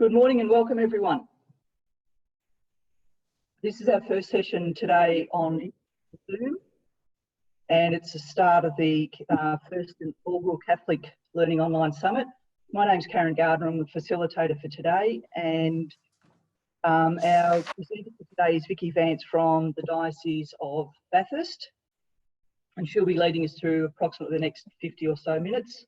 Good morning and welcome everyone. This is our first session today on Zoom, and it's the start of the first inaugural Catholic Learning Online Summit. My name's Karen Gardner, I'm the facilitator for today, and our presenter for today is Vicky Vance from the Diocese of Bathurst, and she'll be leading us through approximately the next 50 or so minutes.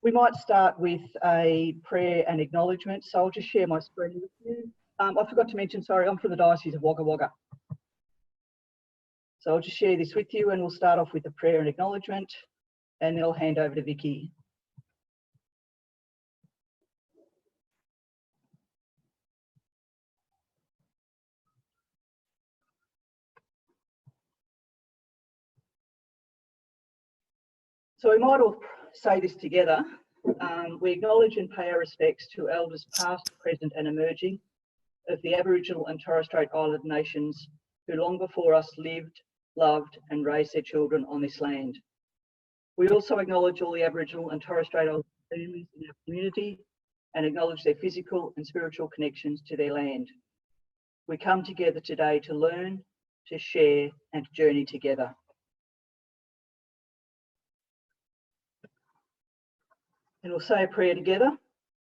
We might start with a prayer and acknowledgement, so I'll just share my screen with you. I forgot to mention, sorry, I'm from the Diocese of Wagga Wagga. So I'll just share this with you and we'll start off with the prayer and acknowledgement, and then I'll hand over to Vicky. So we might all say this together. We acknowledge and pay our respects to elders past, present and emerging of the Aboriginal and Torres Strait Islander nations who long before us lived, loved and raised their children on this land. We also acknowledge all the Aboriginal and Torres Strait Islander families in our community and acknowledge their physical and spiritual connections to their land. We come together today to learn, to share and to journey together. And we'll say a prayer together.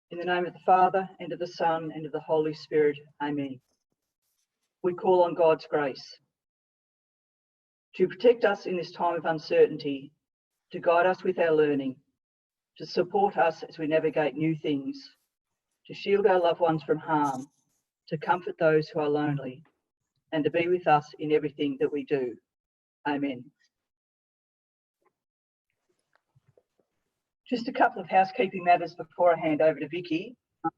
In the name of the Father, and of the Son, and of the Holy Spirit. Amen. We call on God's grace to protect us in this time of uncertainty, to guide us with our learning, to support us as we navigate new things, to shield our loved ones from harm, to comfort those who are lonely, and to be with us in everything that we do. Amen. Just a couple of housekeeping matters before I hand over to Vicky. The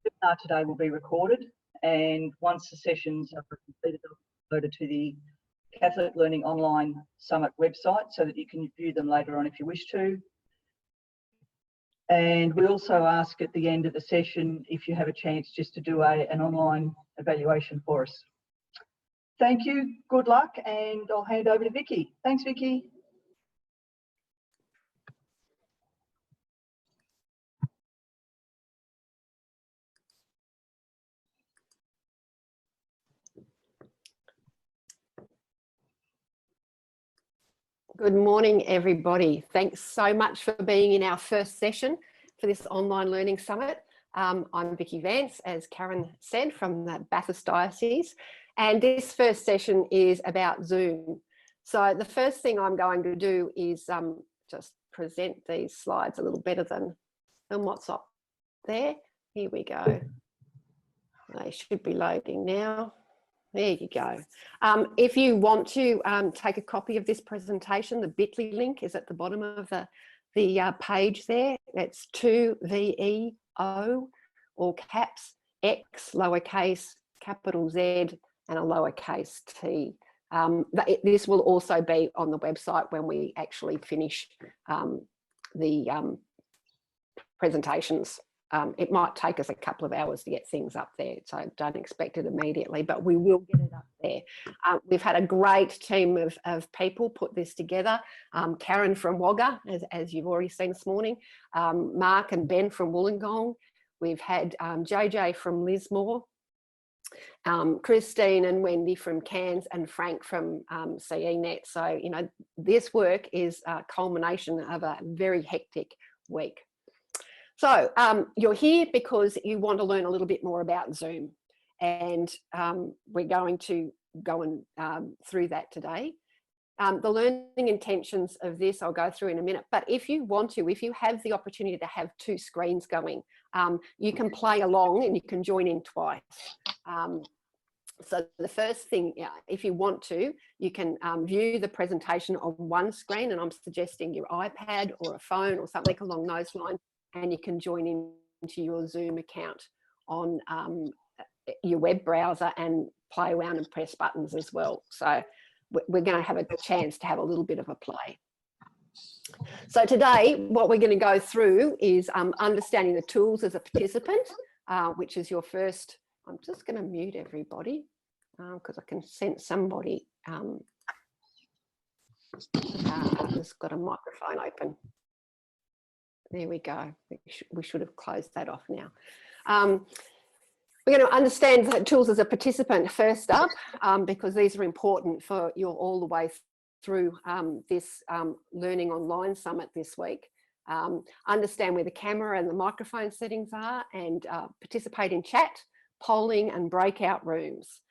webinar today will be recorded, and once the sessions are completed, they'll be uploaded to the Catholic Learning Online Summit website so that you can view them later on if you wish to. And we also ask at the end of the session, if you have a chance, just to do an online evaluation for us. Thank you, good luck, and I'll hand over to Vicky. Thanks, Vicky. Good morning, everybody. Thanks so much for being in our first session for this online learning summit. I'm Vicky Vance, as Karen said, from the Bathurst Diocese, and this first session is about Zoom. So the first thing I'm going to do is just present these slides a little better than what's up there. Here we go. They should be loading now. There you go. If you want to take a copy of this presentation, the bit.ly link is at the bottom of the page there. It's 2VEO, all caps, X, lowercase, capital Z and a lowercase t. This will also be on the website when we actually finish the presentations. It might take us a couple of hours to get things up there, so don't expect it immediately, but we will get it up there. We've had a great team of people put this together. Karen from Wagga, as you've already seen this morning, Mark and Ben from Wollongong. We've had JJ from Lismore, Christine and Wendy from Cairns, and Frank from CENet. So, you know, this work is a culmination of a very hectic week. So you're here because you want to learn a little bit more about Zoom, and we're going to go through that today. The learning intentions of this I'll go through in a minute, but if you want to, if you have the opportunity to have two screens going, you can play along and you can join in twice. So the first thing, if you want to, you can view the presentation on one screen, and I'm suggesting your iPad or a phone or something along those lines, and you can join into your Zoom account on your web browser and play around and press buttons as well. So we're going to have a chance to have a little bit of a play. So today, what we're going to go through is understanding the tools as a participant, which is your first. I'm just going to mute everybody because I can sense somebody has got a microphone open. There we go. We should have closed that off now. We're going to understand the tools as a participant first up, because these are important for you all the way through this Learning Online Summit this week. Understand where the camera and the microphone settings are, and participate in chat, polling and breakout rooms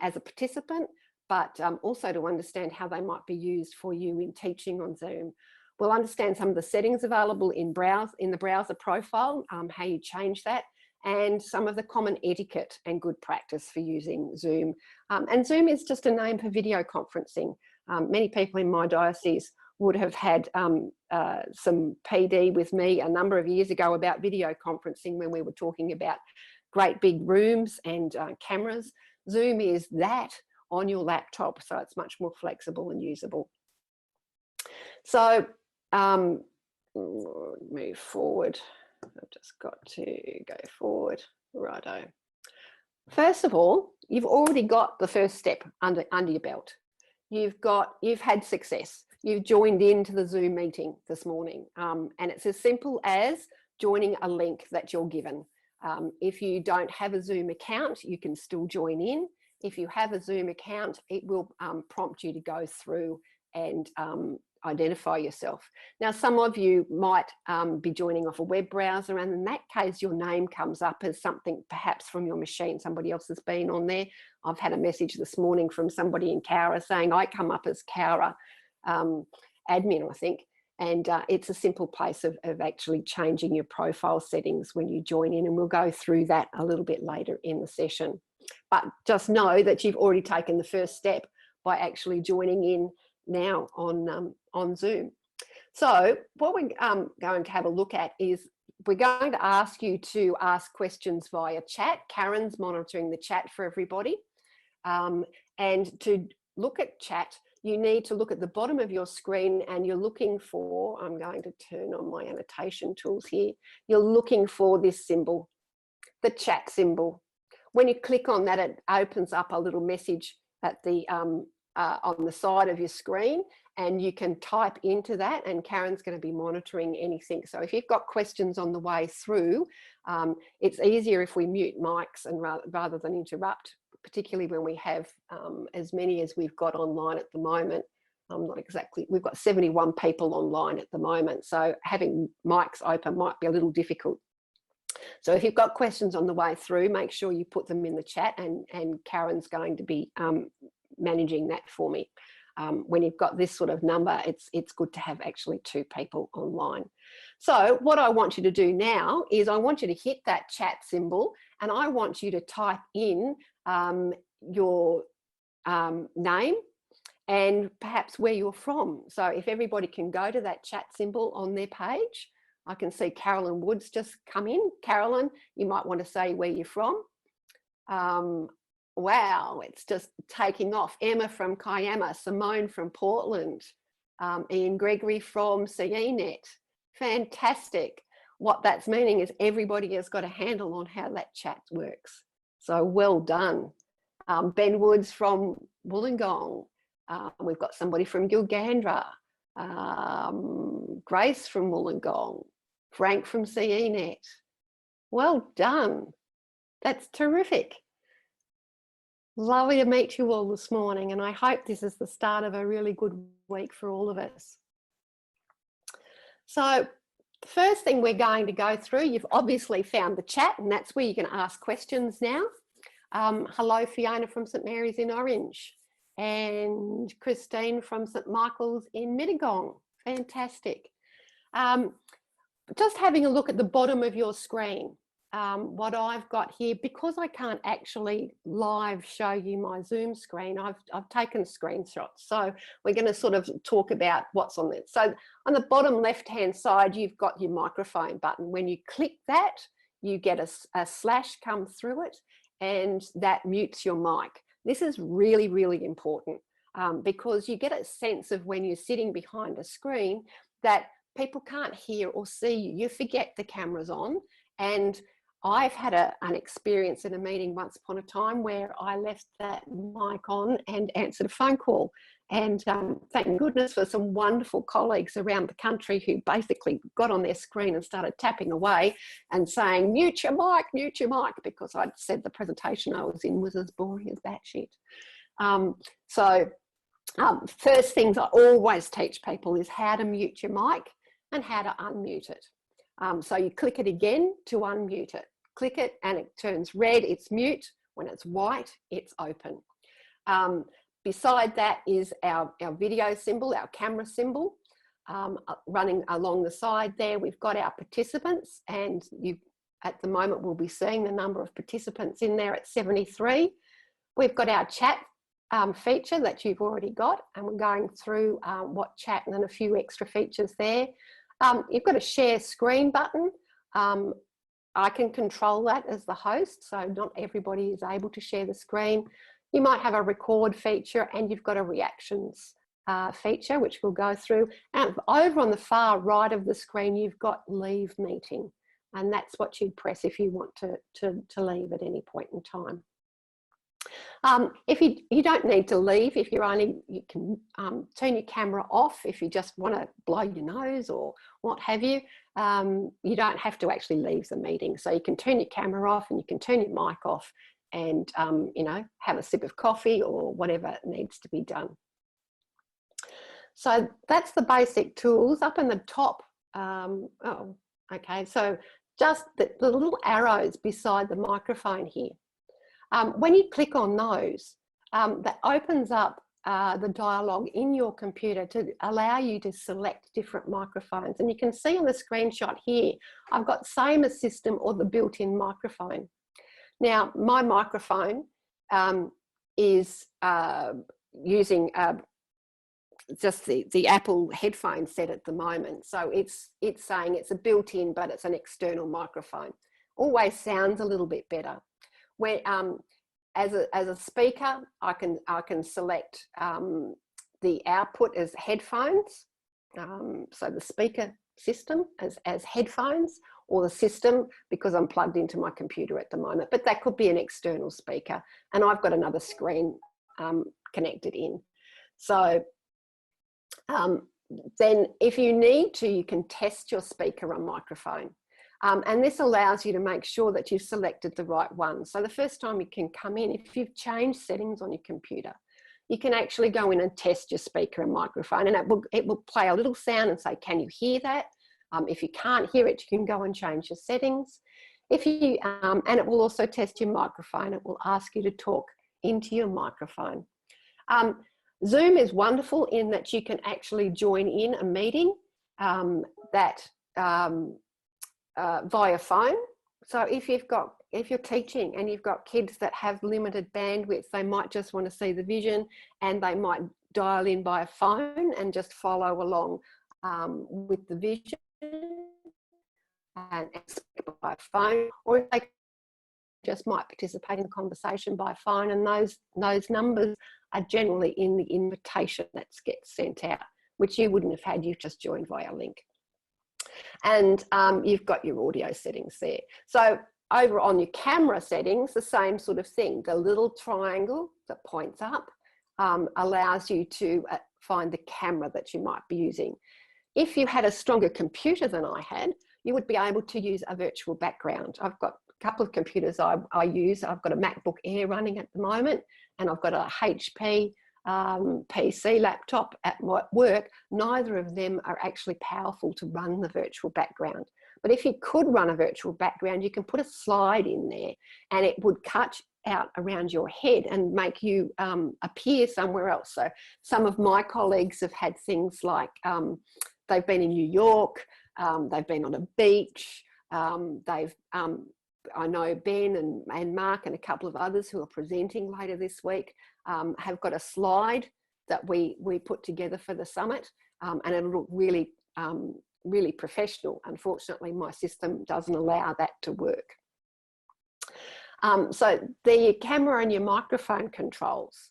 as a participant, but also to understand how they might be used for you in teaching on Zoom. We'll understand some of the settings available in the browser profile, how you change that, and some of the common etiquette and good practice for using Zoom. And Zoom is just a name for video conferencing. Many people in my diocese would have had some PD with me a number of years ago about video conferencing when we were talking about great big rooms and cameras. Zoom is that on your laptop, so it's much more flexible and usable. So move forward. I've just got to go forward. Righto. First of all, you've already got the first step under your belt. You've had success. You've joined into the Zoom meeting this morning, and it's as simple as joining a link that you're given. If you don't have a Zoom account, you can still join in. If you have a Zoom account, it will prompt you to go through and identify yourself. Now, some of you might be joining off a web browser, and in that case, your name comes up as something perhaps from your machine. Somebody else has been on there. I've had a message this morning from somebody in Cowra saying I come up as Cowra admin, I think. And it's a simple place of actually changing your profile settings when you join in, and we'll go through that a little bit later in the session. But just know that you've already taken the first step by actually joining in now on Zoom. So what we're going to have a look at is we're going to ask you to ask questions via chat. Karen's monitoring the chat for everybody. And to look at chat, you need to look at the bottom of your screen, and you're looking for, I'm going to turn on my annotation tools here. You're looking for this symbol, the chat symbol. When you click on that, it opens up a little message at the on the side of your screen, and you can type into that, and Karen's going to be monitoring anything. So if you've got questions on the way through, it's easier if we mute mics and rather than interrupt, particularly when we have as many as we've got online at the moment. We've got 71 people online at the moment, so having mics open might be a little difficult. So if you've got questions on the way through, make sure you put them in the chat, and Karen's going to be managing that for me. When you've got this sort of number, it's good to have actually 2 people online. So what I want you to do now is I want you to hit that chat symbol, and I want you to type in your name and perhaps where you're from. So if everybody can go to that chat symbol on their page, I can see Carolyn Woods just come in. Carolyn, you might want to say where you're from. Wow, it's just taking off. Emma from Kiama, Simone from Portland, Ian Gregory from CENet. Fantastic. What that's meaning is everybody has got a handle on how that chat works. So well done. Ben Woods from Wollongong. We've got somebody from Gilgandra. Grace from Wollongong. Frank from CENet. Well done. That's terrific. Lovely to meet you all this morning, and I hope this is the start of a really good week for all of us. So the first thing we're going to go through, you've obviously found the chat, and that's where you can ask questions now. Hello, Fiona from St Mary's in Orange, and Christine from St Michael's in Mittagong. Fantastic. Just having a look at the bottom of your screen. What I've got here, because I can't actually live show you my Zoom screen, I've taken screenshots. So we're going to sort of talk about what's on there. So on the bottom left-hand side, you've got your microphone button. When you click that, you get a slash come through it, and that mutes your mic. This is really, really important because you get a sense of when you're sitting behind a screen that people can't hear or see you. You forget the camera's on, and I've had an experience in a meeting once upon a time where I left that mic on and answered a phone call. And thank goodness for some wonderful colleagues around the country who basically got on their screen and started tapping away and saying, mute your mic, because I'd said the presentation I was in was as boring as batshit. First things I always teach people is how to mute your mic and how to unmute it. So you click it again to unmute it. Click it and it turns red, it's mute. When it's white, it's open. Beside that is our video symbol, our camera symbol. Running along the side there, we've got our participants, and at the moment we'll be seeing the number of participants in there at 73. We've got our chat feature that you've already got, and we're going through what chat and then a few extra features there. You've got a share screen button. I can control that as the host, so not everybody is able to share the screen. You might have a record feature, and you've got a reactions feature, which we'll go through. And over on the far right of the screen, you've got leave meeting, and that's what you press if you want to leave at any point in time. If you don't need to leave, if you're only, you can turn your camera off if you just want to blow your nose or what have you. You don't have to actually leave the meeting. So you can turn your camera off and you can turn your mic off and, you know, have a sip of coffee or whatever needs to be done. So that's the basic tools. Up in the top, okay, so just the little arrows beside the microphone here. When you click on those, that opens up the dialogue in your computer to allow you to select different microphones. And you can see on the screenshot here, I've got same as system or the built-in microphone. Now, my microphone is using just the Apple headphone set at the moment. So it's saying it's a built-in, but it's an external microphone. Always sounds a little bit better. Where as a speaker, I can select the output as headphones, so the speaker system as headphones, or the system because I'm plugged into my computer at the moment. But that could be an external speaker, and I've got another screen connected in. So then, if you need to, you can test your speaker on microphone. And this allows you to make sure that you've selected the right one. So the first time you can come in, if you've changed settings on your computer, you can actually go in and test your speaker and microphone, and it will play a little sound and say, can you hear that? If you can't hear it, you can go and change your settings. If you, and it will also test your microphone. It will ask you to talk into your microphone. Zoom is wonderful in that you can actually join in a meeting via phone. So if you're teaching and you've got kids that have limited bandwidth, they might just want to see the vision, and they might dial in by a phone and just follow along with the vision and speak by phone, or if they just might participate in the conversation by phone, and those numbers are generally in the invitation that gets sent out, which you wouldn't have had, you've just joined via link. And you've got your audio settings there. So over on your camera settings, the same sort of thing. The little triangle that points up allows you to find the camera that you might be using. If you had a stronger computer than I had, you would be able to use a virtual background. I've got a couple of computers I use. I've got a MacBook Air running at the moment, and I've got a HP PC laptop at work. Neither of them are actually powerful to run the virtual background. But if you could run a virtual background, you can put a slide in there and it would cut out around your head and make you appear somewhere else. So some of my colleagues have had things like they've been in New York, they've been on a beach, I know Ben and Mark and a couple of others who are presenting later this week have got a slide that we put together for the summit, and it'll look really, really professional. Unfortunately, my system doesn't allow that to work. So the camera and your microphone controls.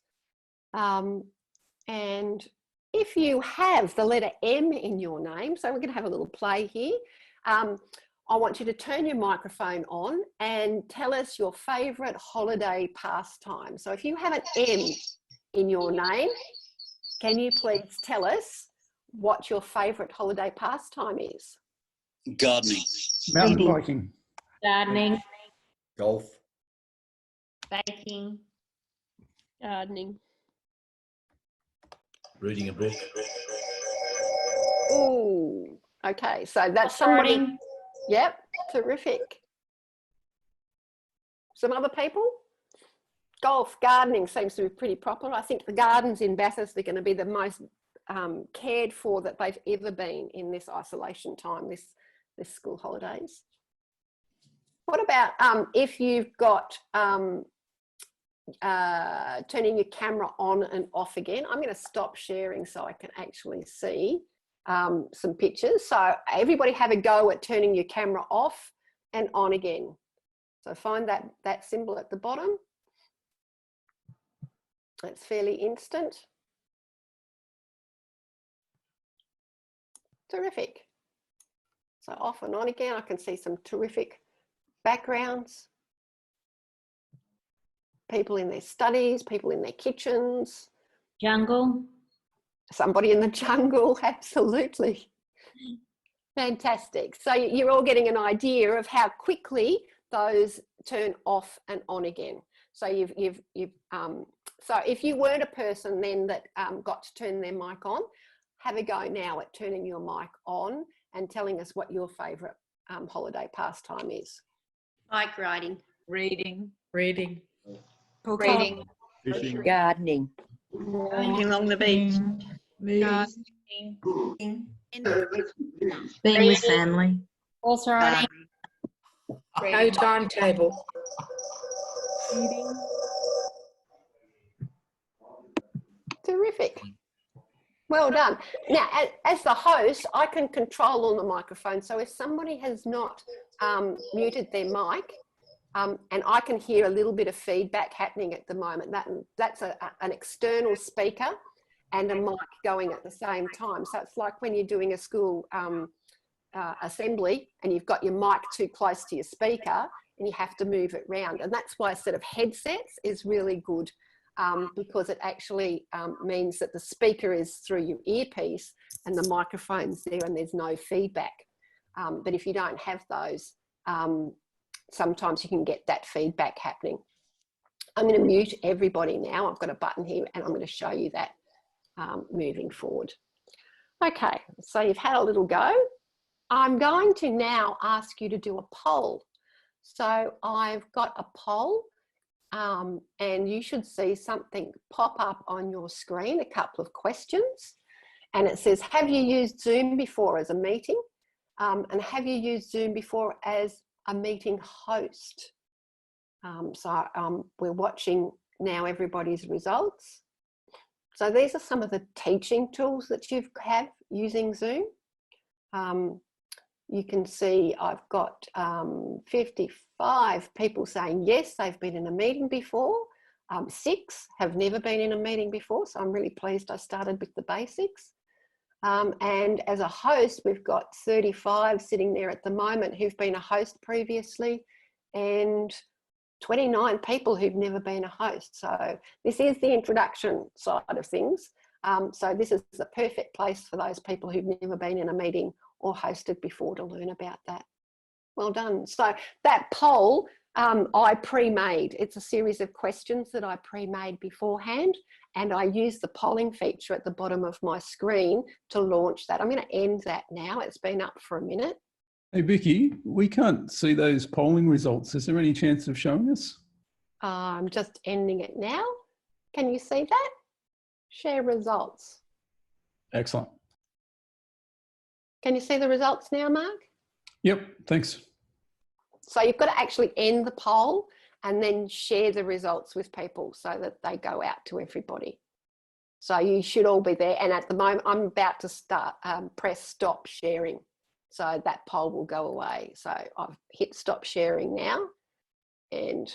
And if you have the letter M in your name, so we're going to have a little play here. I want you to turn your microphone on and tell us your favourite holiday pastime. So if you have an M in your name, can you please tell us what your favourite holiday pastime is? Gardening. Mountain biking. Gardening. Golf. Baking. Gardening. Reading a book. Ooh, okay. So that's somebody. Off-roading. Yep, terrific. Some other people? Golf, gardening seems to be pretty popular. I think the gardens in Bathurst are going to be the most cared for that they've ever been in this isolation time, this school holidays. What about if you've got turning your camera on and off again? I'm going to stop sharing so I can actually see some pictures. So everybody have a go at turning your camera off and on again. So find that symbol at the bottom. It's fairly instant. Terrific. So off and on again. I can see some terrific backgrounds. People in their studies, people in their kitchens. Jungle. Somebody in the jungle, absolutely. Fantastic. So you're all getting an idea of how quickly those turn off and on again. So so if you weren't a person then that got to turn their mic on, have a go now at turning your mic on and telling us what your favourite holiday pastime is. Bike riding. Reading. Reading. Reading. Fishing. Gardening. Going along the beach. Gardening. Being with family. Horse riding. No timetable. Terrific. Well done. Now, as the host, I can control on the microphone. So if somebody has not muted their mic, and I can hear a little bit of feedback happening at the moment, that's an external speaker and a mic going at the same time. So it's like when you're doing a school assembly and you've got your mic too close to your speaker and you have to move it round. And that's why a set of headsets is really good. Because it actually means that the speaker is through your earpiece and the microphone's there and there's no feedback. But if you don't have those, sometimes you can get that feedback happening. I'm going to mute everybody now. I've got a button here and I'm going to show you that moving forward. Okay, so you've had a little go. I'm going to now ask you to do a poll. So I've got a poll. And you should see something pop up on your screen, a couple of questions. And it says, have you used Zoom before as a meeting? And have you used Zoom before as a meeting host? We're watching now everybody's results. So these are some of the teaching tools that you have using Zoom. You can see I've got 55 people saying yes, they've been in a meeting before. 6 have never been in a meeting before, so I'm really pleased I started with the basics. And as a host, we've got 35 sitting there at the moment who've been a host previously and 29 people who've never been a host. So this is the introduction side of things. So this is the perfect place for those people who've never been in a meeting or hosted before to learn about that. Well done. So that poll I pre-made. It's a series of questions that I pre-made beforehand, and I use the polling feature at the bottom of my screen to launch that. I'm going to end that now. It's been up for a minute. Hey, Vicky, we can't see those polling results. Is there any chance of showing us? I'm just ending it now. Can you see that? Share results. Excellent. Can you see the results now, Mark? Yep, thanks. So you've got to actually end the poll and then share the results with people so that they go out to everybody. So you should all be there. And at the moment, I'm about to start, press stop sharing. So that poll will go away. So I've hit stop sharing now and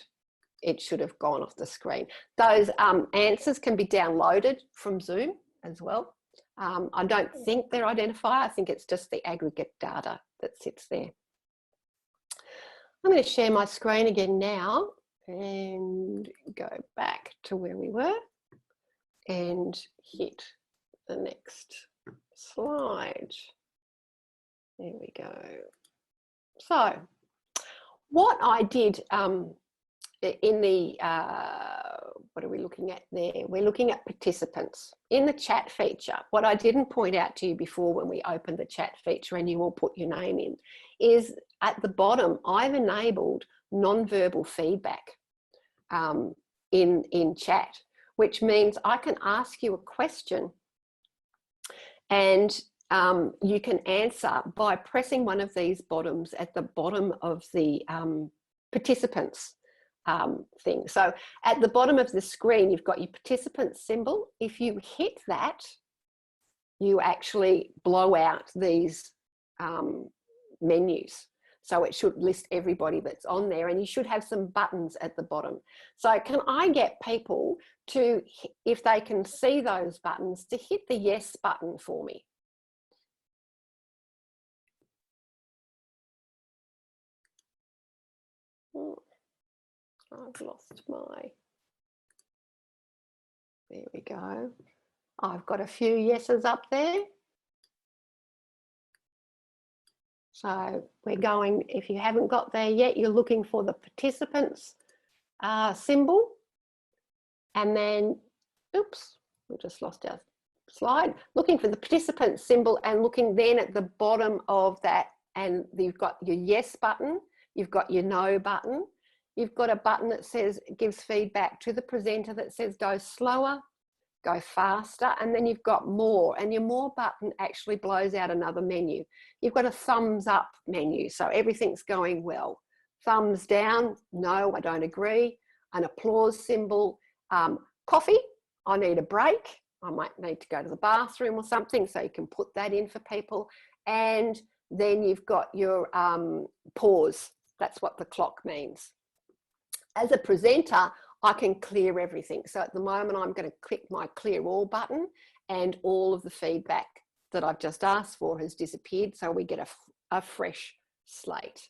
it should have gone off the screen. Those answers can be downloaded from Zoom as well. I don't think they're identified. I think it's just the aggregate data that sits there. I'm going to share my screen again now and go back to where we were and hit the next slide. There we go. So what I did in the, what are we looking at there? We're looking at participants. In the chat feature, what I didn't point out to you before when we opened the chat feature and you all put your name in, is at the bottom, I've enabled non-verbal feedback in chat, which means I can ask you a question and you can answer by pressing one of these buttons at the bottom of the participants thing. So at the bottom of the screen, you've got your participant symbol. If you hit that, you actually blow out these menus. So it should list everybody that's on there, and you should have some buttons at the bottom. So can I get people to, if they can see those buttons, to hit the yes button for me? I've lost my, there we go. I've got a few yeses up there. So we're going, if you haven't got there yet, you're looking for the participants symbol. And then, oops, we just lost our slide. Looking for the participant symbol and looking then at the bottom of that, and you've got your yes button, you've got your no button. You've got a button that says, gives feedback to the presenter that says go slower, go faster, and then you've got more, and your more button actually blows out another menu. You've got a thumbs up menu, so everything's going well. Thumbs down, no, I don't agree. An applause symbol, coffee, I need a break. I might need to go to the bathroom or something, so you can put that in for people. And then you've got your pause. That's what the clock means. As a presenter, I can clear everything. So at the moment, I'm going to click my clear all button, and all of the feedback that I've just asked for has disappeared. So we get a fresh slate.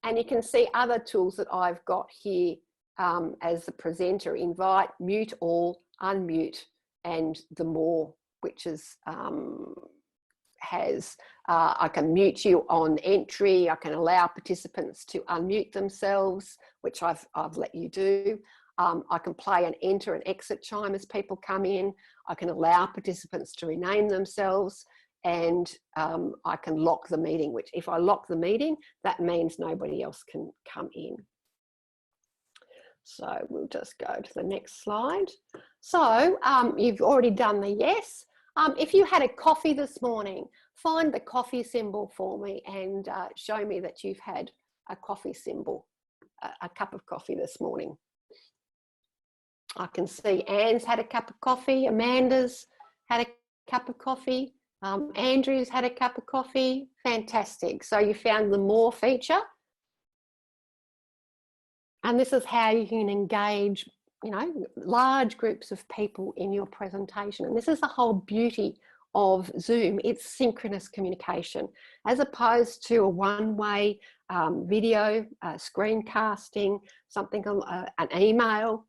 And you can see other tools that I've got here as the presenter: invite, mute all, unmute, and the more, which is I can mute you on entry. I can allow participants to unmute themselves, which I've let you do. I can play an enter and exit chime as people come in. I can allow participants to rename themselves, and I can lock the meeting, which if I lock the meeting, that means nobody else can come in. So we'll just go to the next slide. So you've already done the yes. If you had a coffee this morning, find the coffee symbol for me and show me that you've had a coffee symbol, a cup of coffee this morning. I can see Anne's had a cup of coffee, Amanda's had a cup of coffee, Andrew's had a cup of coffee. Fantastic. So you found the more feature. And this is how you can engage, you know, large groups of people in your presentation. And this is the whole beauty of Zoom. It's synchronous communication, as opposed to a one-way video, screencasting, something, an email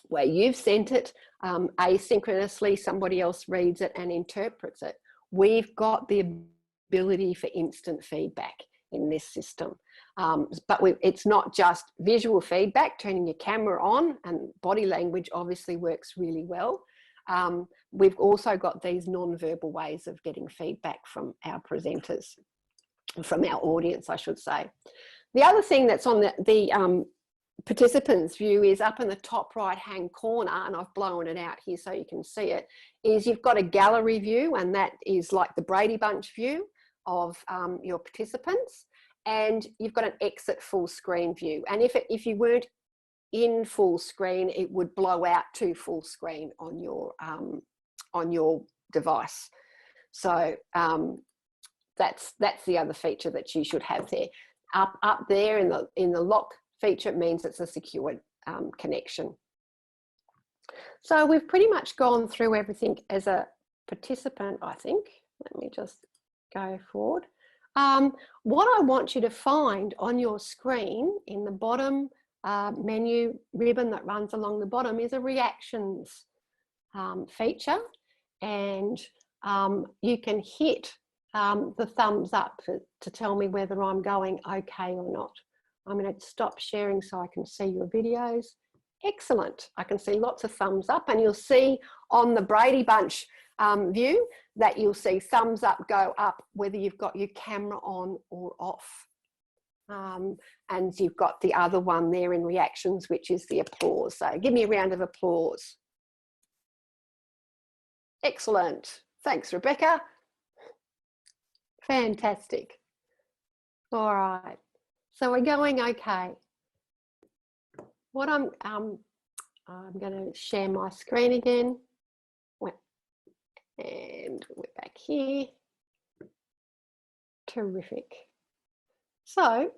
where you've sent it asynchronously, somebody else reads it and interprets it. We've got the ability for instant feedback in this system. But it's not just visual feedback, turning your camera on, and body language obviously works really well. We've also got these non-verbal ways of getting feedback from our presenters, from our audience, I should say. The other thing that's on the participants view is up in the top right-hand corner, and I've blown it out here so you can see it, is you've got a gallery view, and that is like the Brady Bunch view of your participants. And you've got an exit full screen view. And if you weren't in full screen, it would blow out to full screen on your device. So that's the other feature that you should have there. Up there in the lock feature means it's a secure connection. So we've pretty much gone through everything as a participant, I think. Let me just go forward. What I want you to find on your screen in the bottom menu ribbon that runs along the bottom is a reactions feature, and you can hit the thumbs up to tell me whether I'm going okay or not. I'm going to stop sharing so I can see your videos. Excellent. I can see lots of thumbs up, and you'll see on the Brady Bunch view that you'll see thumbs up go up whether you've got your camera on or off. And you've got the other one there in reactions, which is the applause. So give me a round of applause. Excellent. Thanks, Rebecca. Fantastic. All right. So we're going okay. What I'm going to share my screen again. And we're back here. Terrific. So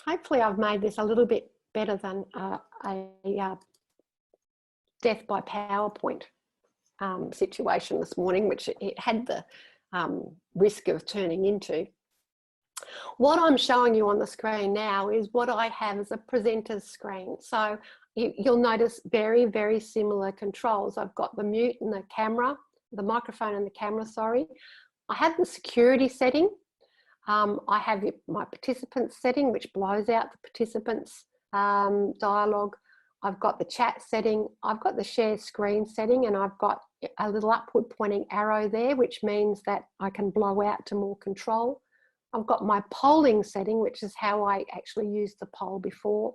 hopefully I've made this a little bit better than a death by PowerPoint situation this morning, which it had the risk of turning into. What I'm showing you on the screen now is what I have as a presenter's screen. So you'll notice very, very similar controls. I've got the mute and the camera, the microphone and the camera, sorry. I have the security setting. I have my participants setting, which blows out the participants dialogue. I've got the chat setting. I've got the share screen setting, and I've got a little upward pointing arrow there, which means that I can blow out to more control. I've got my polling setting, which is how I actually used the poll before,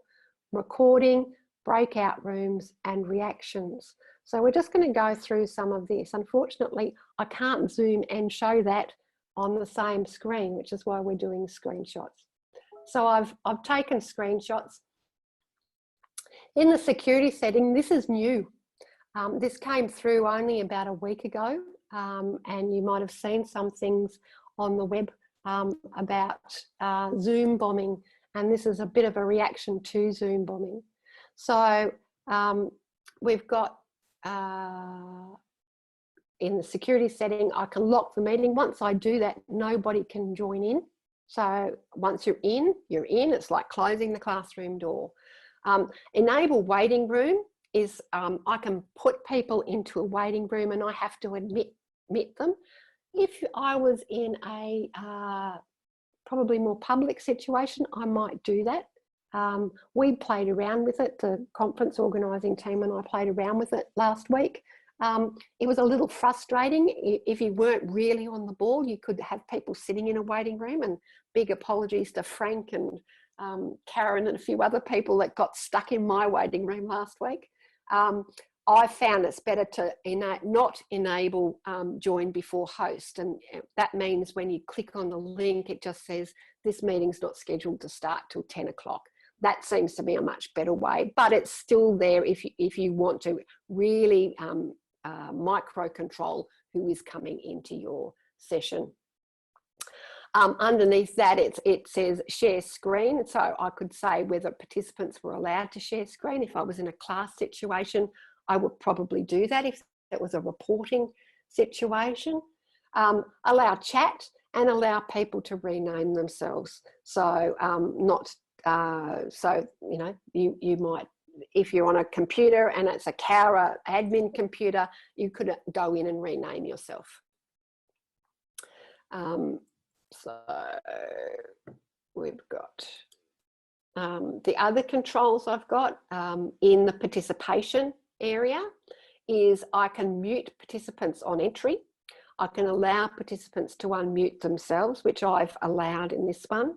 recording, breakout rooms, and reactions. So we're just going to go through some of this. Unfortunately, I can't zoom and show that on the same screen, which is why we're doing screenshots. So I've taken screenshots. In the security setting, this is new. This came through only about a week ago, and you might have seen some things on the web about Zoom bombing, and this is a bit of a reaction to Zoom bombing. So we've got in the security setting, I can lock the meeting. Once I do that, nobody can join in. So once you're in, you're in. It's like closing the classroom door. Enable waiting room is I can put people into a waiting room and I have to admit them. If I was in a probably more public situation, I might do that. We played around with it, the conference organising team and I played around with it last week. It was a little frustrating. If you weren't really on the ball, you could have people sitting in a waiting room, and big apologies to Frank and Karen and a few other people that got stuck in my waiting room last week. I found it's better to not enable join before host, and that means when you click on the link, it just says this meeting's not scheduled to start till 10 o'clock. That seems to be a much better way, but it's still there if you want to really micro control who is coming into your session. Underneath that, it says share screen. So I could say whether participants were allowed to share screen. If I was in a class situation, I would probably do that if it was a reporting situation. Allow chat and allow people to rename themselves. So so you know, you might, if you're on a computer and it's a Cowra admin computer, you could go in and rename yourself. So we've got the other controls I've got in the participation area is I can mute participants on entry. I can allow participants to unmute themselves, which I've allowed in this one.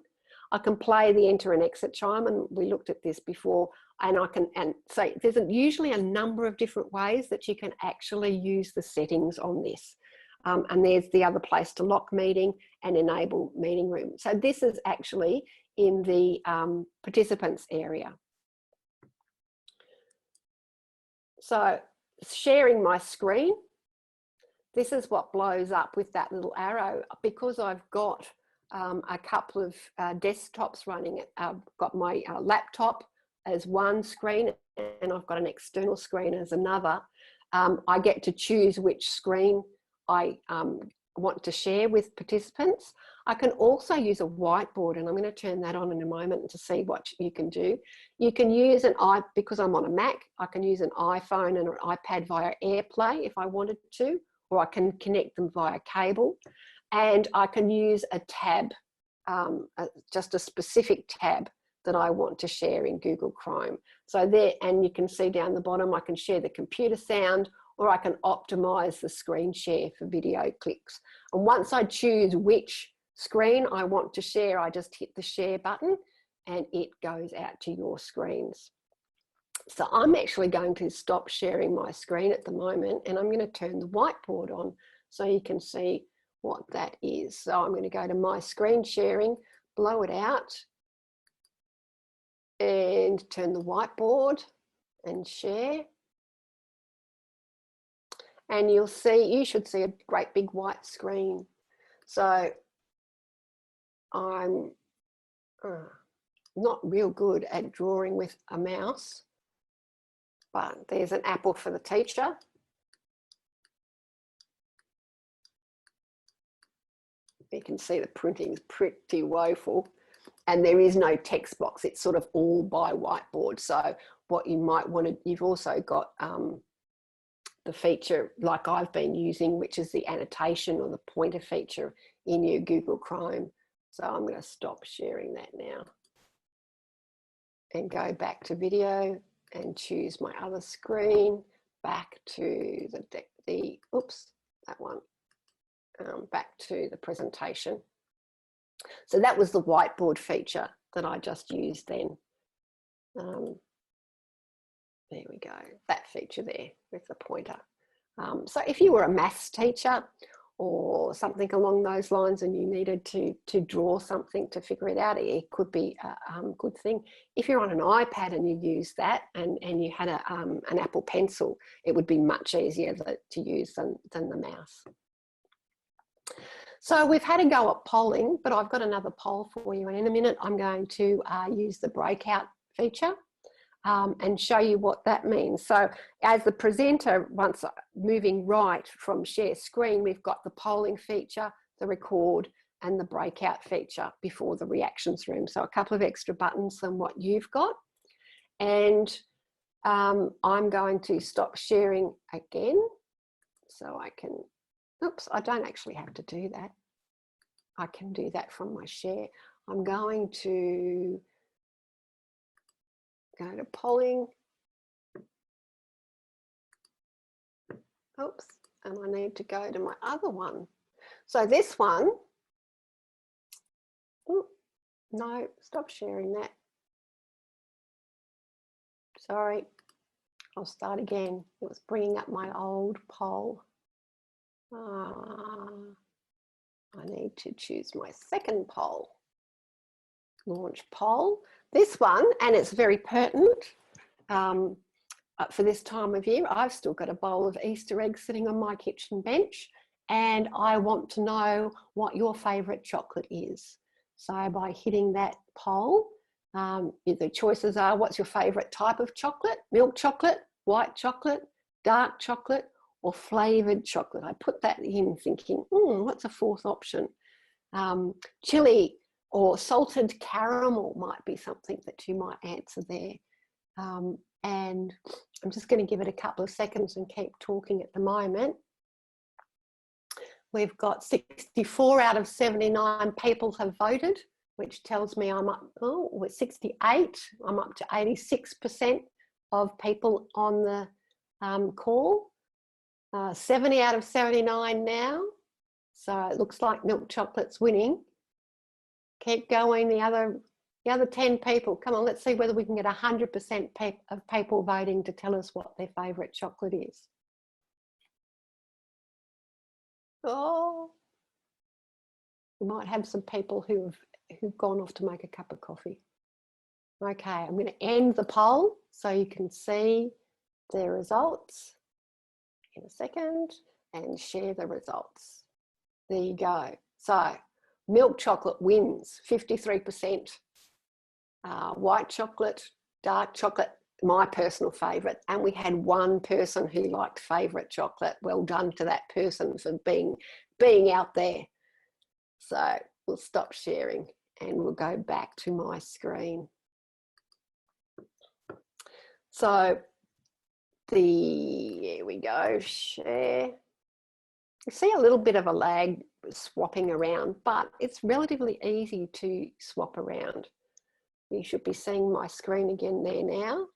I can play the enter and exit chime, and we looked at this before, and I can, and so there's usually a number of different ways that you can actually use the settings on this. And there's the other place to lock meeting and enable meeting room. So this is actually in the participants area. So sharing my screen, this is what blows up with that little arrow. Because I've got a couple of desktops running, I've got my laptop as one screen and I've got an external screen as another. I get to choose which screen I want to share with participants. I can also use a whiteboard, and I'm going to turn that on in a moment to see what you can do. You can use because I'm on a Mac, I can use an iPhone and an iPad via AirPlay if I wanted to, or I can connect them via cable. And I can use a tab, just a specific tab that I want to share in Google Chrome. So there, and you can see down the bottom, I can share the computer sound, or I can optimize the screen share for video clicks. And once I choose which screen I want to share, I just hit the share button and it goes out to your screens. So I'm actually going to stop sharing my screen at the moment, and I'm going to turn the whiteboard on so you can see what that is. So I'm going to go to my screen sharing, blow it out, and turn the whiteboard and share. And you should see a great big white screen. So I'm not real good at drawing with a mouse, but there's an apple for the teacher. You can see the printing is pretty woeful, and there is no text box. It's sort of all by whiteboard. So what you might want to, you've also got the feature like I've been using, which is the annotation or the pointer feature in your Google Chrome. So I'm going to stop sharing that now and go back to video and choose my other screen, back to back to the presentation. So that was the whiteboard feature that I just used then. There we go, that feature there with the pointer. So if you were a maths teacher or something along those lines and you needed to draw something to figure it out, it could be a good thing. If you're on an iPad and you use that and you had an Apple Pencil, it would be much easier to use than the mouse. So we've had a go at polling, but I've got another poll for you, and in a minute I'm going to use the breakout feature and show you what that means. So as the presenter, once moving right from share screen, we've got the polling feature, the record, and the breakout feature before the reactions room. So a couple of extra buttons than what you've got. And I'm going to stop sharing again so I can, oops, I don't actually have to do that. I can do that from my share. I'm going to go to polling. Oops, and I need to go to my other one. So this one, ooh, no, stop sharing that. Sorry, I'll start again. It was bringing up my old poll. I need to choose my second poll. Launch poll. This one, and it's very pertinent for this time of year. I've still got a bowl of Easter eggs sitting on my kitchen bench, and I want to know what your favourite chocolate is. So by hitting that poll, the choices are: what's your favourite type of chocolate? Milk chocolate, white chocolate, dark chocolate, or flavoured chocolate. I put that in thinking, what's a fourth option? Chili or salted caramel might be something that you might answer there. And I'm just going to give it a couple of seconds and keep talking at the moment. We've got 64 out of 79 people have voted, which tells me I'm up, with 68, I'm up to 86% of people on the call. 70 out of 79 now. So it looks like milk chocolate's winning. Keep going, the other 10 people. Come on, let's see whether we can get 100% of people voting to tell us what their favourite chocolate is. Oh, we might have some people who've gone off to make a cup of coffee. Okay, I'm going to end the poll so you can see the results in a second and share the results. There you go. So milk chocolate wins 53%. White chocolate, dark chocolate, my personal favourite. And we had one person who liked favourite chocolate. Well done to that person for being being out there. So we'll stop sharing and we'll go back to my screen. So here we go, share. You see a little bit of a lag swapping around, but it's relatively easy to swap around. You should be seeing my screen again there now.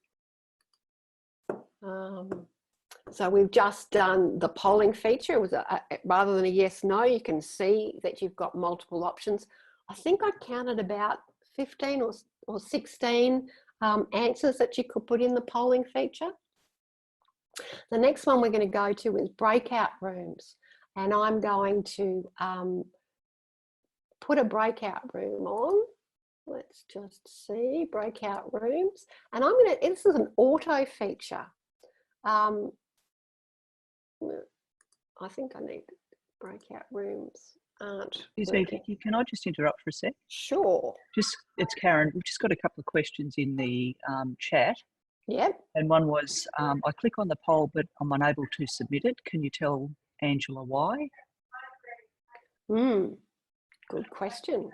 So we've just done the polling feature. It was rather than a yes, no, you can see that you've got multiple options. I think I counted about 15 or 16 answers that you could put in the polling feature. The next one we're going to go to is breakout rooms. And I'm going to put a breakout room on. Let's just see, breakout rooms. And I'm going to, this is an auto feature. I think I need breakout rooms. Excuse me, Vicky, can I just interrupt for a sec? Sure. It's Karen. We've just got a couple of questions in the chat. Yep. And one was, I click on the poll, but I'm unable to submit it. Can you tell Angela why? Good question.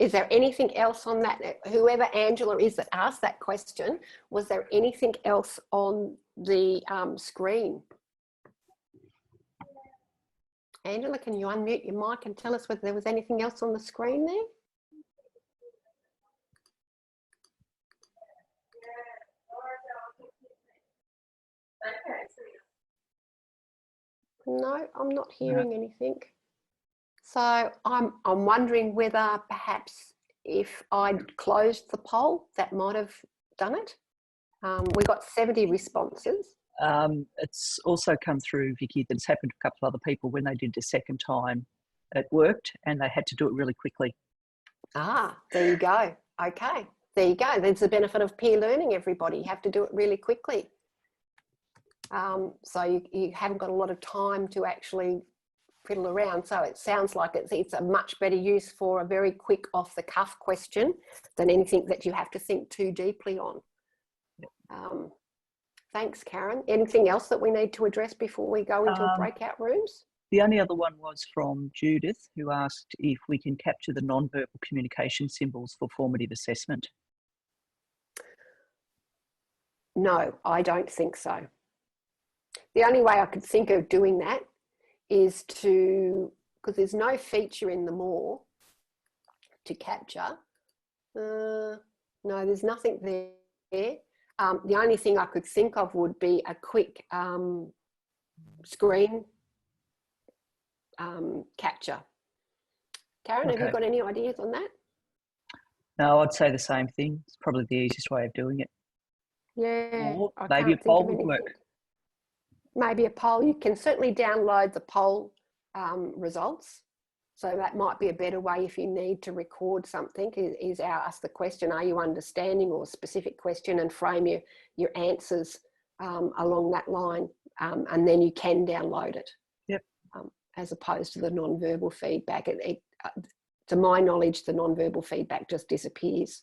Is there anything else on that? Whoever Angela is that asked that question, was there anything else on the screen? Angela, can you unmute your mic and tell us whether there was anything else on the screen there? No, I'm not hearing anything. So I'm wondering whether perhaps if I'd closed the poll, that might have done it. We got 70 responses. It's also come through, Vicky, that it's happened to a couple of other people when they did the second time. It worked and they had to do it really quickly. Ah, there you go. Okay, there you go. There's the benefit of peer learning, everybody. You have to do it really quickly. So you haven't got a lot of time to actually fiddle around. So it sounds like it's a much better use for a very quick off the cuff question than anything that you have to think too deeply on. Thanks, Karen. Anything else that we need to address before we go into breakout rooms? The only other one was from Judith, who asked if we can capture the non-verbal communication symbols for formative assessment. No, I don't think so. The only way I could think of doing that is to, because there's no feature in the more to capture. No, there's nothing there. The only thing I could think of would be a quick screen capture. Karen, have you got any ideas on that? No, I'd say the same thing. It's probably the easiest way of doing it. Yeah. Or maybe a poll would work. Maybe a poll. You can certainly download the poll results. So that might be a better way if you need to record something, is ask the question, are you understanding, or a specific question, and frame your answers along that line. And then you can download it. Yep. As opposed to the non-verbal feedback. To my knowledge, the non-verbal feedback just disappears.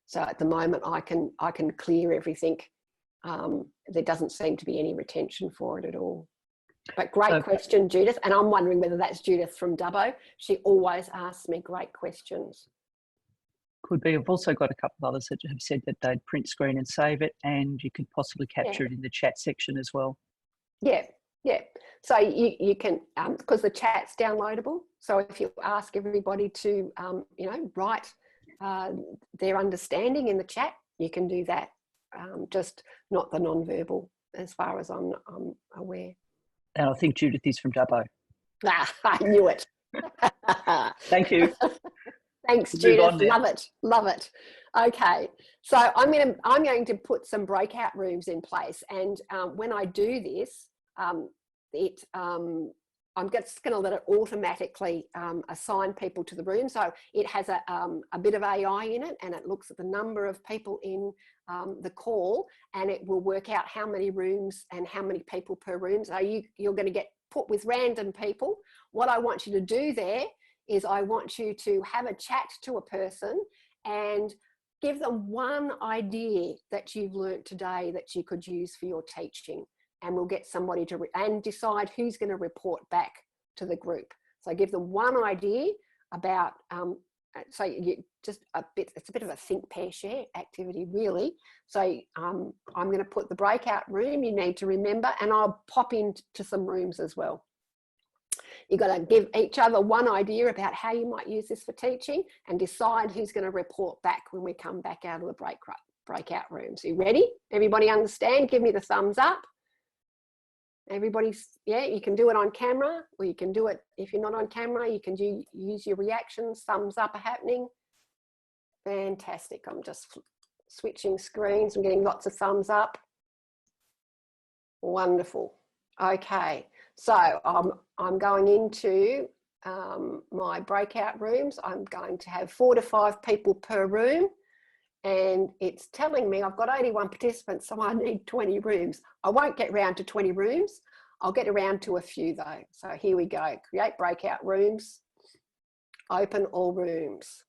So at the moment I can clear everything. There doesn't seem to be any retention for it at all. But great question, Judith. And I'm wondering whether that's Judith from Dubbo. She always asks me great questions. Could be. I've also got a couple of others that have said that they'd print screen and save it, and you could possibly capture it in the chat section as well. Yeah. Yeah. So you can, because the chat's downloadable. So if you ask everybody to, write their understanding in the chat, you can do that. Just not the non-verbal, as far as I'm aware. And I think Judith is from Dubbo. I knew it. Thank you. Thanks, Judith. Love it. Love it. Okay, so I'm going to put some breakout rooms in place, and when I do this, I'm just going to let it automatically assign people to the room. So it has a bit of AI in it, and it looks at the number of people in the call, and it will work out how many rooms and how many people per room. So you're going to get put with random people. What I want you to do there is I want you to have a chat to a person and give them one idea that you've learnt today that you could use for your teaching. And we'll get somebody to and decide who's going to report back to the group. So give them one idea about, so you just it's a bit of a think, pair, share activity really. So I'm going to put the breakout room, you need to remember, and I'll pop into some rooms as well. You've got to give each other one idea about how you might use this for teaching and decide who's going to report back when we come back out of the breakout rooms. Are you ready? Everybody understand? Give me the thumbs up. Everybody's, yeah, you can do it on camera, or you can do it, if you're not on camera, you can use your reactions. Thumbs up are happening. Fantastic. I'm just switching screens. I'm getting lots of thumbs up. Wonderful. Okay, so I'm going into my breakout rooms. I'm going to have 4 to 5 people per room, and it's telling me I've got 81 participants, so I need 20 rooms. I won't get round to 20 rooms. I'll get around to a few though. So here we go. Create breakout rooms. Open all rooms.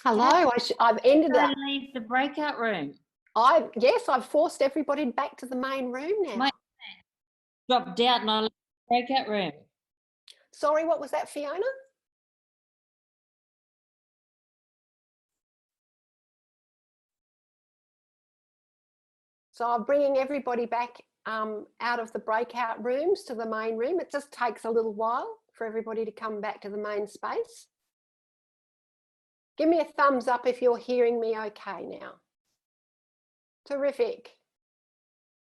Hello, I've ended up. Leave the breakout room. Yes, I've forced everybody back to the main room now. My- Dropped out and I left the breakout room. Sorry, what was that, Fiona? So I'm bringing everybody back out of the breakout rooms to the main room. It just takes a little while for everybody to come back to the main space. Give me a thumbs up if you're hearing me okay now. Terrific.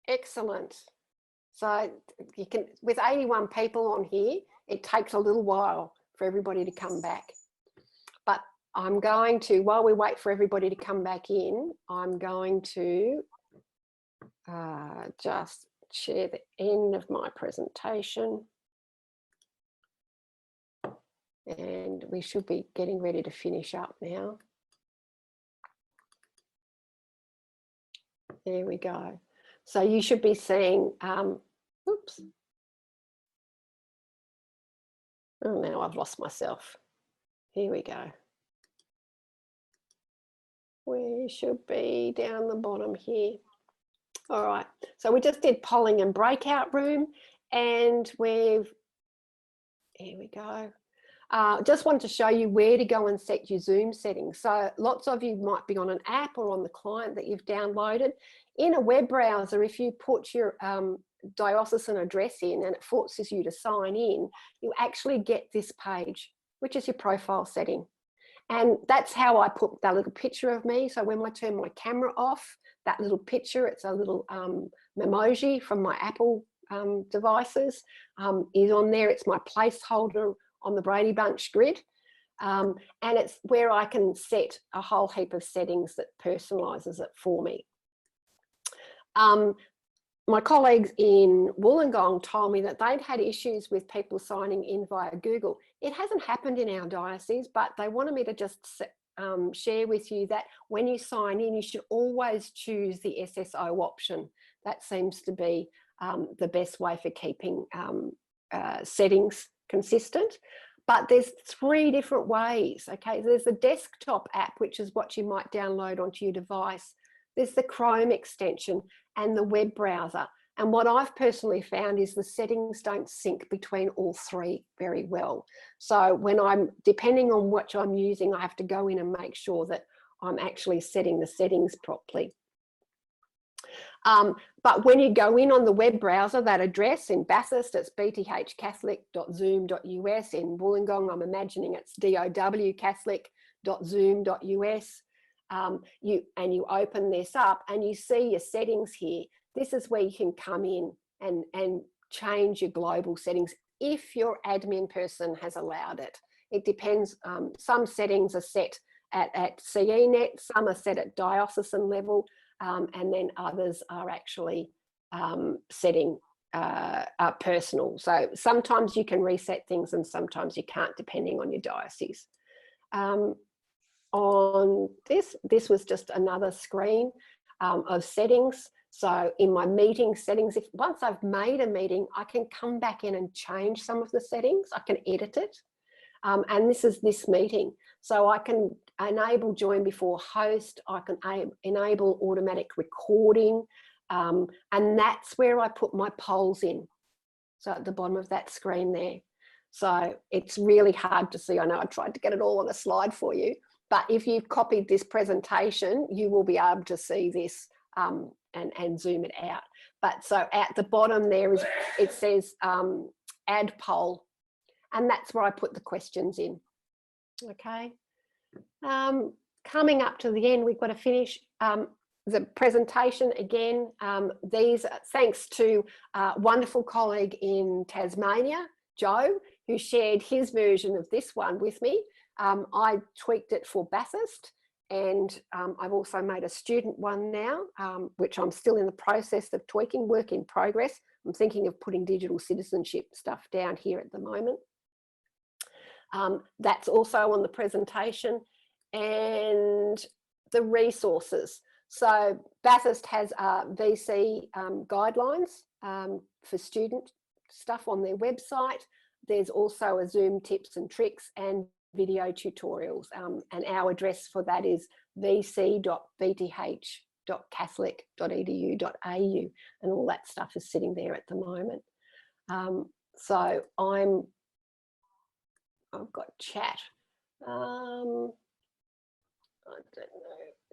Excellent. So you can, with 81 people on here, it takes a little while for everybody to come back. But I'm going to, while we wait for everybody to come back in, I'm going to just share the end of my presentation. And we should be getting ready to finish up now. There we go. So you should be seeing, oops. Oh, now I've lost myself. Here we go. We should be down the bottom here. All right, so we just did polling and breakout room, and here we go. Just wanted to show you where to go and set your Zoom settings. So lots of you might be on an app or on the client that you've downloaded. In a web browser, if you put your diocesan address in and it forces you to sign in, you actually get this page, which is your profile setting. And that's how I put that little picture of me. So when I turn my camera off, that little picture, it's a little memoji from my Apple devices, is on there. It's my placeholder on the Brady Bunch grid. And it's where I can set a whole heap of settings that personalizes it for me. My colleagues in Wollongong told me that they'd had issues with people signing in via Google. It hasn't happened in our diocese, but they wanted me to just share with you that when you sign in, you should always choose the SSO option. That seems to be the best way for keeping settings consistent. But there's 3 different ways, okay? There's the desktop app, which is what you might download onto your device. There's the Chrome extension and the web browser. And what I've personally found is the settings don't sync between all 3 very well. So when depending on what I'm using, I have to go in and make sure that I'm actually setting the settings properly. But when you go in on the web browser, that address in Bathurst, it's bthcatholic.zoom.us. In Wollongong, I'm imagining it's dowcatholic.zoom.us. You open this up and you see your settings here. This is where you can come in and change your global settings if your admin person has allowed it. It depends. Some settings are set at CENet, some are set at diocesan level, and then others are actually setting personal. So sometimes you can reset things and sometimes you can't, depending on your diocese. On this was just another screen of settings. So in my meeting settings, once I've made a meeting, I can come back in and change some of the settings. I can edit it. And this is this meeting. So I can enable join before host. I can enable automatic recording. And that's where I put my polls in. So at the bottom of that screen there. So it's really hard to see. I know I tried to get it all on a slide for you, but if you've copied this presentation, you will be able to see this and zoom it out. But so at the bottom there is, it says add poll, and that's where I put the questions in. Okay. Coming up to the end, we've got to finish the presentation again. These, thanks to a wonderful colleague in Tasmania, Joe, who shared his version of this one with me. I tweaked it for Bathurst, and I've also made a student one now, which I'm still in the process of tweaking, work in progress. I'm thinking of putting digital citizenship stuff down here at the moment. That's also on the presentation, and the resources. So Bathurst has VC guidelines for student stuff on their website. There's also a Zoom tips and tricks and video tutorials. And our address for that is vc.vth.catholic.edu.au, and all that stuff is sitting there at the moment. So I've got chat. I don't know.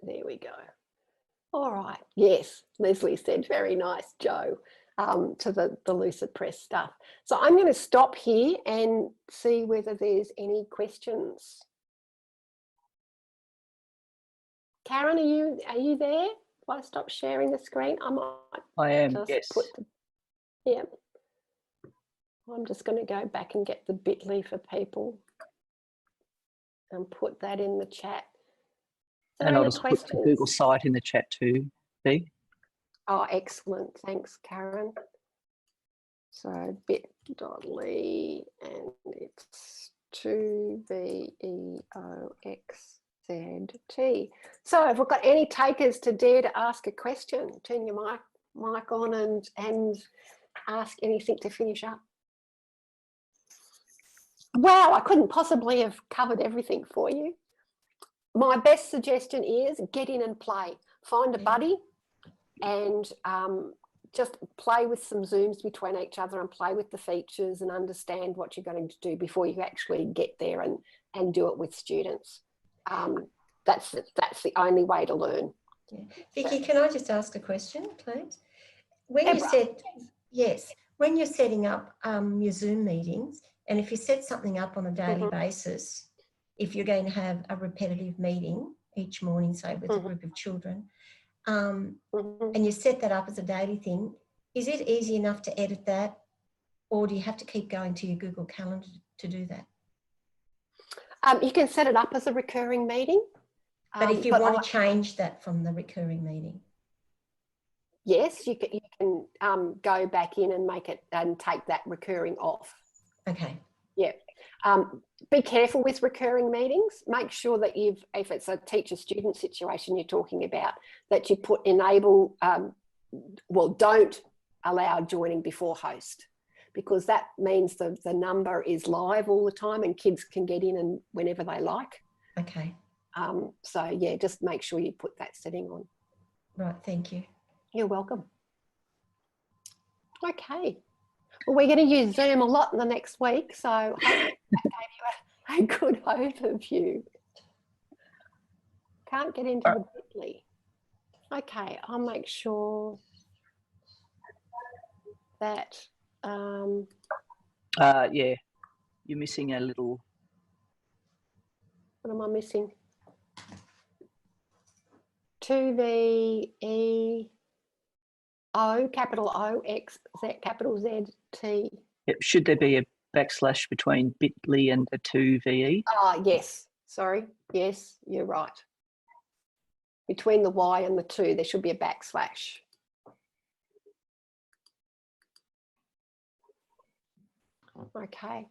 There we go. All right. Yes, Leslie said, very nice, Joe, to the Lucid Press stuff. So I'm going to stop here and see whether there's any questions. Karen, are you there? If I stop sharing the screen, I am, just yes. Yeah. I'm just going to go back and get the bit.ly for people and put that in the chat. And I'll just put the Google site in the chat too, B. Oh, excellent. Thanks, Karen. So bit.ly, and it's 2VEOXZT. So have we got any takers to dare to ask a question? Turn your mic on and ask anything to finish up. Wow, I couldn't possibly have covered everything for you. My best suggestion is get in and play. Find a buddy and just play with some Zooms between each other and play with the features and understand what you're going to do before you actually get there and do it with students. That's the only way to learn. Yeah. Vicky, can I just ask a question, please? When you said, yes, when you're setting up your Zoom meetings, and if you set something up on a daily basis, if you're going to have a repetitive meeting each morning, say with a group of children, and you set that up as a daily thing, is it easy enough to edit that, or do you have to keep going to your Google Calendar to do that? You can set it up as a recurring meeting. But if you want to change that from the recurring meeting? Yes, you can go back in and make it and take that recurring off. Okay. Yeah. Be careful with recurring meetings. Make sure that if it's a teacher-student situation you're talking about, that you put enable, don't allow joining before host, because that means the number is live all the time and kids can get in and whenever they like. Okay. So yeah, just make sure you put that setting on. Right, thank you. You're welcome. Okay. Well, we're going to use Zoom a lot in the next week, so I hope that gave you a good overview. Can't get into the bit.ly. Okay, I'll make sure that. Yeah, you're missing a little. What am I missing? 2VEO, capital O, X, Z, capital Z, T. Yep. Should there be a backslash between bit.ly and the 2VE? Ah, yes. Sorry. Yes, you're right. Between the Y and the 2, there should be a backslash. Okay.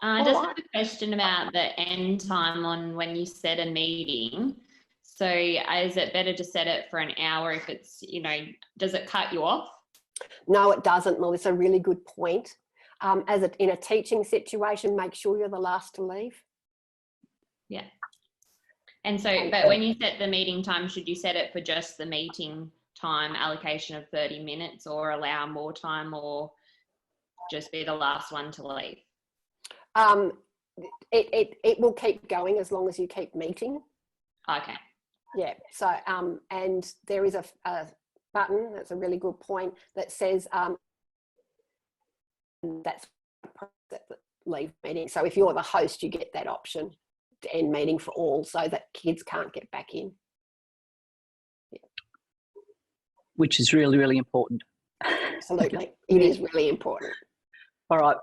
I just have a question about the end time on when you set a meeting. So is it better to set it for an hour if it's, does it cut you off? No, it doesn't, Melissa. A really good point. In a teaching situation, make sure you're the last to leave. Yeah. And so, but when you set the meeting time, should you set it for just the meeting time allocation of 30 minutes or allow more time, or just be the last one to leave? It will keep going as long as you keep meeting. Okay. Yeah. So, and there is a button, that's a really good point, that says that's leave meeting. So if you're the host, you get that option to end meeting for all, so that kids can't get back in. Yeah. Which is really, really important. Absolutely. It is really important. All right.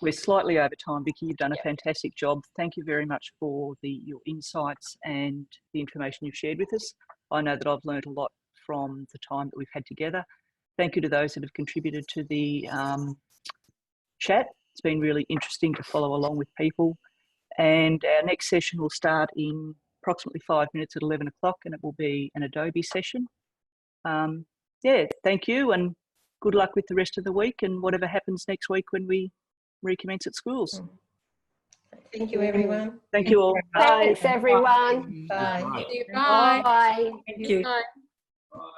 We're slightly over time, Vicky. You've done a fantastic job. Thank you very much for your insights and the information you've shared with us. I know that I've learned a lot from the time that we've had together. Thank you to those that have contributed to the chat. It's been really interesting to follow along with people. And our next session will start in approximately 5 minutes at 11 o'clock, and it will be an Adobe session. Yeah, thank you, and good luck with the rest of the week and whatever happens next week when we recommence at schools. Thank you, everyone. Thank you all. Thanks, everyone. Bye. Bye. Bye. Thank you. Bye.